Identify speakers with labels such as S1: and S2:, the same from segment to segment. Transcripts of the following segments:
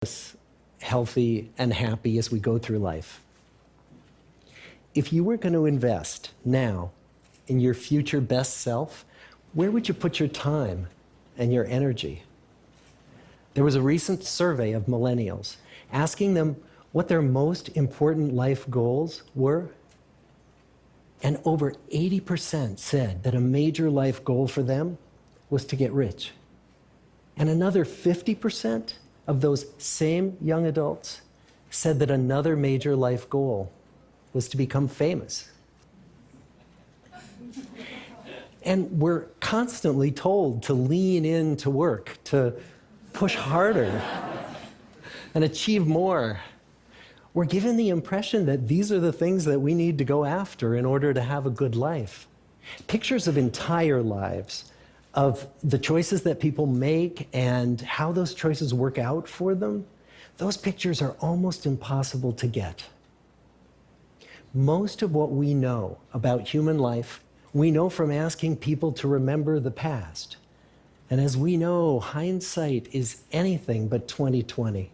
S1: us healthy and happy as we go through life. If you were going to invest now in your future best self, where would you put your time and your energy? There was a recent survey of millennials asking them what their most important life goals were. And over 80% said that a major life goal for them was to get rich. And another 50% of those same young adults said that another major life goal was to become famous. And we're constantly told to lean into work, to push harder and achieve more. We're given the impression that these are the things that we need to go after in order to have a good life. Pictures of entire lives, of the choices that people make and how those choices work out for them, those pictures are almost impossible to get. Most of what we know about human life, we know from asking people to remember the past. And as we know, hindsight is anything but 20/20.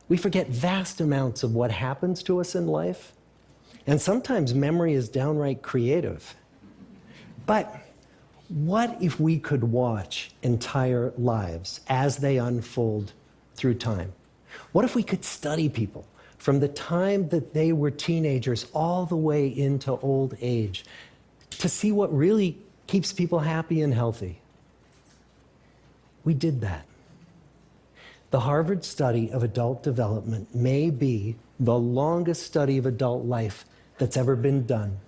S1: We forget vast amounts of what happens to us in life, and sometimes memory is downright creative. But what if we could watch entire lives as they unfold through time? What if we could study people from the time that they were teenagers all the way into old age to see what really keeps people happy and healthy? We did that. The Harvard study of adult development may be the longest study of adult life that's ever been done.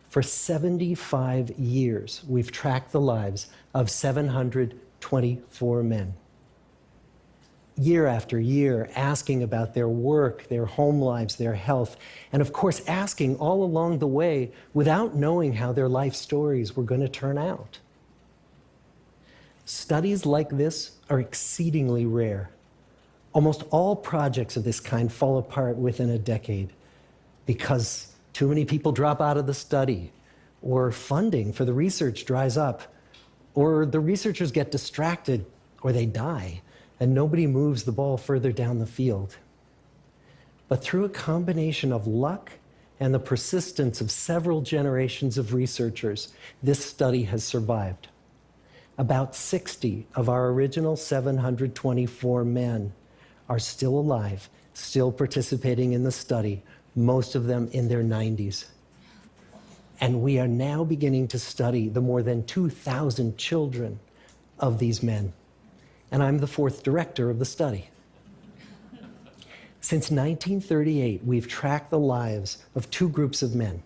S1: For 75 years, we've tracked the lives of 724 men. Year after year, asking about their work, their home lives, their health, and of course, asking all along the way without knowing how their life stories were going to turn out. Studies like this are exceedingly rare. Almost all projects of this kind fall apart within a decade because too many people drop out of the study, or funding for the research dries up, or the researchers get distracted, or they die, and nobody moves the ball further down the field. But through a combination of luck and the persistence of several generations of researchers, this study has survived. About 60 of our original 724 men are still alive, still participating in the study, most of them in their 90s. And we are now beginning to study the more than 2,000 children of these men. And I'm the fourth director of the study. Since 1938, we've tracked the lives of two groups of men.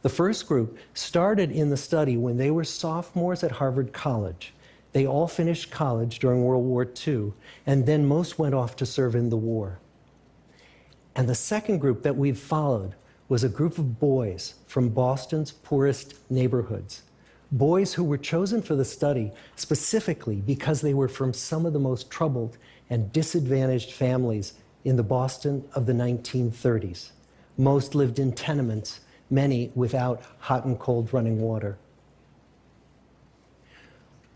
S1: The first group started in the study when they were sophomores at Harvard College. They all finished college during World War II, and then most went off to serve in the war. And the second group that we've followed was a group of boys from Boston's poorest neighborhoods. Boys who were chosen for the study specifically because they were from some of the most troubled and disadvantaged families in the Boston of the 1930s. Most lived in tenements, many without hot and cold running water.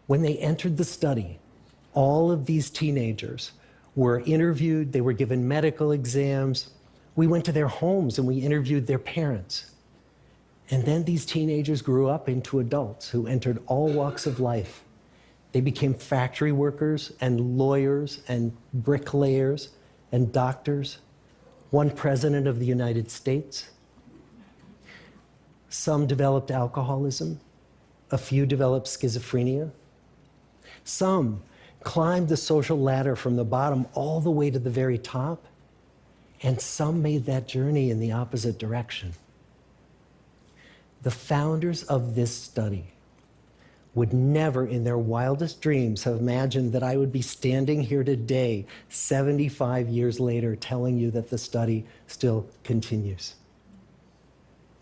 S1: When they entered the study, all of these teenagers were interviewed, they were given medical exams. We went to their homes and we interviewed their parents. And then these teenagers grew up into adults who entered all walks of life. They became factory workers and lawyers and bricklayers and doctors, one president of the United States. Some developed alcoholism, a few developed schizophrenia. Some climbed the social ladder from the bottom all the way to the very top, and some made that journey in the opposite direction. The founders of this study would never in their wildest dreams have imagined that I would be standing here today, 75 years later, telling you that the study still continues.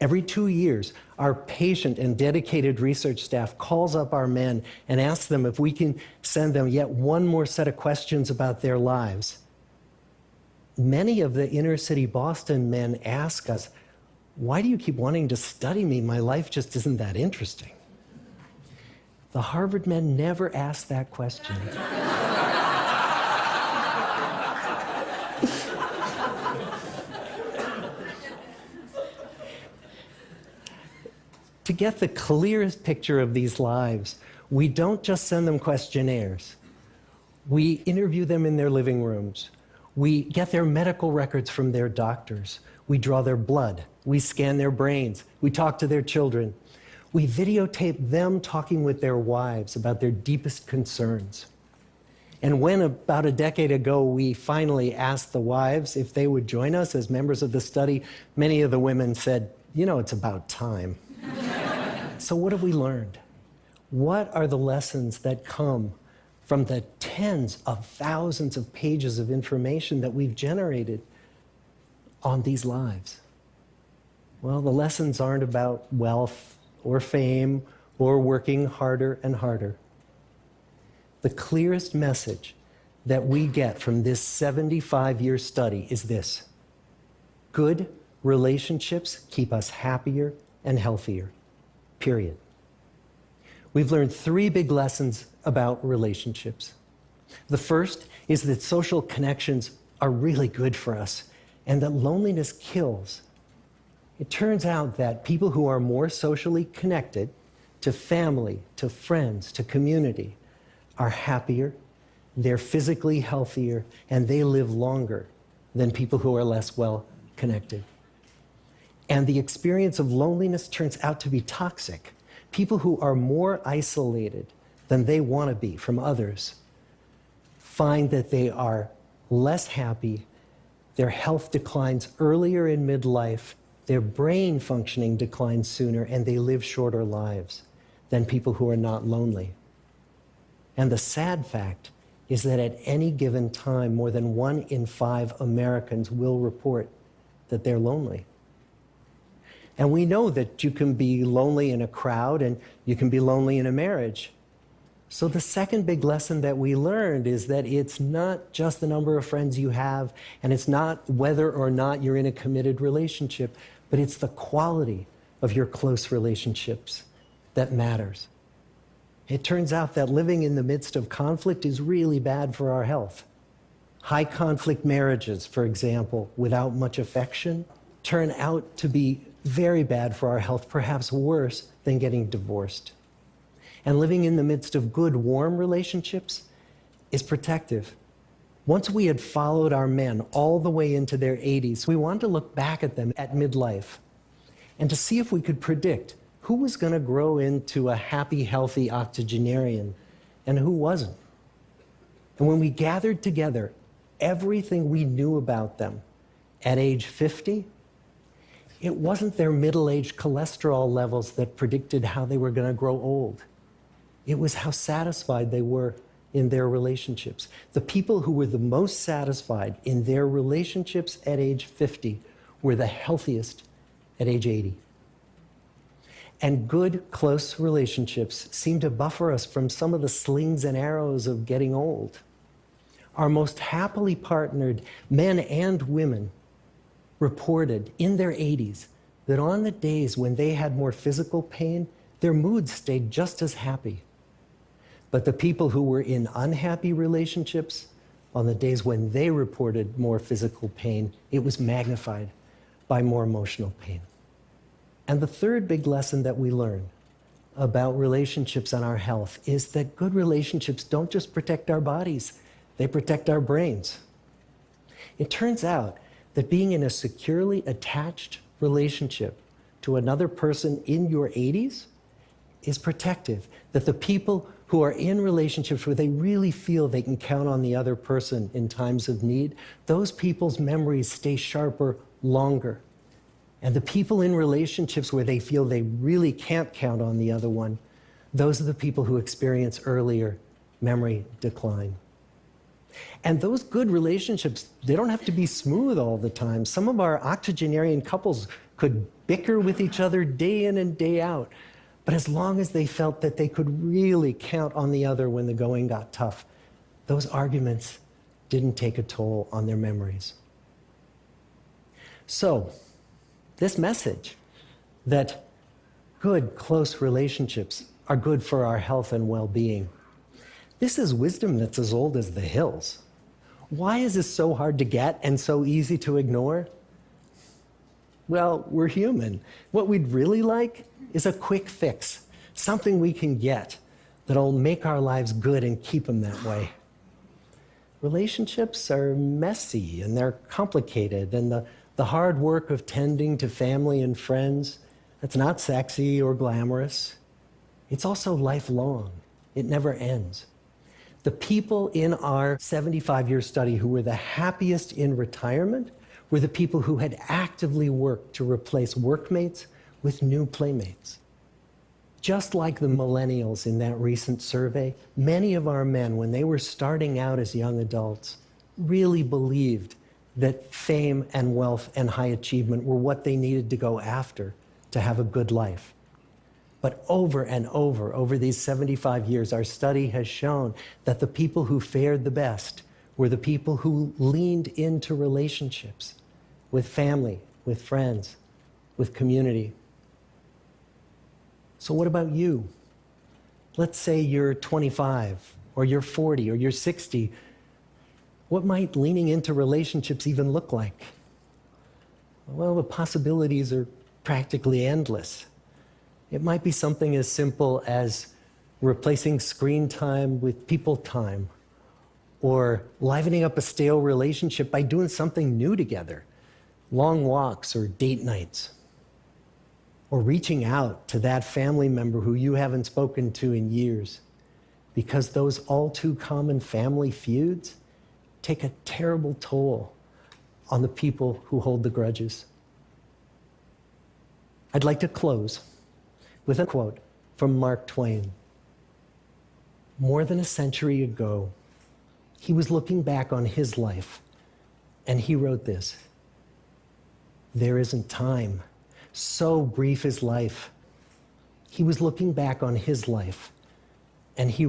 S1: Every 2 years, our patient and dedicated research staff calls up our men and asks them if we can send them yet one more set of questions about their lives. Many of the inner city Boston men ask us, "Why do you keep wanting to study me? My life just isn't that interesting." The Harvard men never asked that question. To get the clearest picture of these lives, we don't just send them questionnaires. We interview them in their living rooms. We get their medical records from their doctors. We draw their blood. We scan their brains. We talk to their children. We videotape them talking with their wives about their deepest concerns. And when about a decade ago we finally asked the wives if they would join us as members of the study, many of the women said, it's about time. So what have we learned? What are the lessons that come from the tens of thousands of pages of information that we've generated on these lives? Well, the lessons aren't about wealth or fame or working harder and harder. The clearest message that we get from this 75-year study is this: good relationships keep us happier and healthier, period. We've learned 3 big lessons about relationships. The first is that social connections are really good for us and that loneliness kills. It turns out that people who are more socially connected to family, to friends, to community are happier, they're physically healthier, and they live longer than people who are less well connected. And the experience of loneliness turns out to be toxic. People who are more isolated than they want to be from others find that they are less happy, their health declines earlier in midlife, their brain functioning declines sooner, and they live shorter lives than people who are not lonely. And the sad fact is that at any given time, more than 1 in 5 Americans will report that they're lonely. And we know that you can be lonely in a crowd and you can be lonely in a marriage. So the second big lesson that we learned is that it's not just the number of friends you have, and it's not whether or not you're in a committed relationship, but it's the quality of your close relationships that matters. It turns out that living in the midst of conflict is really bad for our health. High conflict marriages, for example, without much affection, turn out to be very bad for our health, perhaps worse than getting divorced. And living in the midst of good, warm relationships is protective. Once we had followed our men all the way into their 80s, we wanted to look back at them at midlife and to see if we could predict who was going to grow into a happy, healthy octogenarian and who wasn't. And when we gathered together everything we knew about them at age 50, it wasn't their middle-aged cholesterol levels that predicted how they were going to grow old. It was how satisfied they were in their relationships. The people who were the most satisfied in their relationships at age 50 were the healthiest at age 80. And good, close relationships seem to buffer us from some of the slings and arrows of getting old. Our most happily partnered men and women reported in their 80s that on the days when they had more physical pain, their moods stayed just as happy. But the people who were in unhappy relationships, on the days when they reported more physical pain, it was magnified by more emotional pain. And the third big lesson that we learn about relationships and our health is that good relationships don't just protect our bodies, they protect our brains. It turns out that being in a securely attached relationship to another person in your 80s is protective. That the people who are in relationships where they really feel they can count on the other person in times of need, those people's memories stay sharper longer. And the people in relationships where they feel they really can't count on the other one, those are the people who experience earlier memory decline. And those good relationships, they don't have to be smooth all the time. Some of our octogenarian couples could bicker with each other day in and day out. But as long as they felt that they could really count on the other when the going got tough, those arguments didn't take a toll on their memories. So, this message that good, close relationships are good for our health and well-being, this is wisdom that's as old as the hills. Why is this so hard to get and so easy to ignore? Well, we're human. What we'd really like is a quick fix, something we can get that'll make our lives good and keep them that way. Relationships are messy and they're complicated, and the hard work of tending to family and friends, that's not sexy or glamorous. It's also lifelong. It never ends. The people in our 75-year study who were the happiest in retirement were the people who had actively worked to replace workmates with new playmates. Just like the millennials in that recent survey, many of our men, when they were starting out as young adults, really believed that fame and wealth and high achievement were what they needed to go after to have a good life. But over and over these 75 years, our study has shown that the people who fared the best were the people who leaned into relationships with family, with friends, with community. So what about you? Let's say you're 25, or you're 40, or you're 60. What might leaning into relationships even look like? Well, the possibilities are practically endless. It might be something as simple as replacing screen time with people time, or livening up a stale relationship by doing something new together, long walks or date nights, or reaching out to that family member who you haven't spoken to in years, because those all too common family feuds take a terrible toll on the people who hold the grudges. I'd like to close with a quote from Mark Twain. More than a century ago, he was looking back on his life, and he wrote this: "There isn't time. So brief is life." He was looking back on his life, and he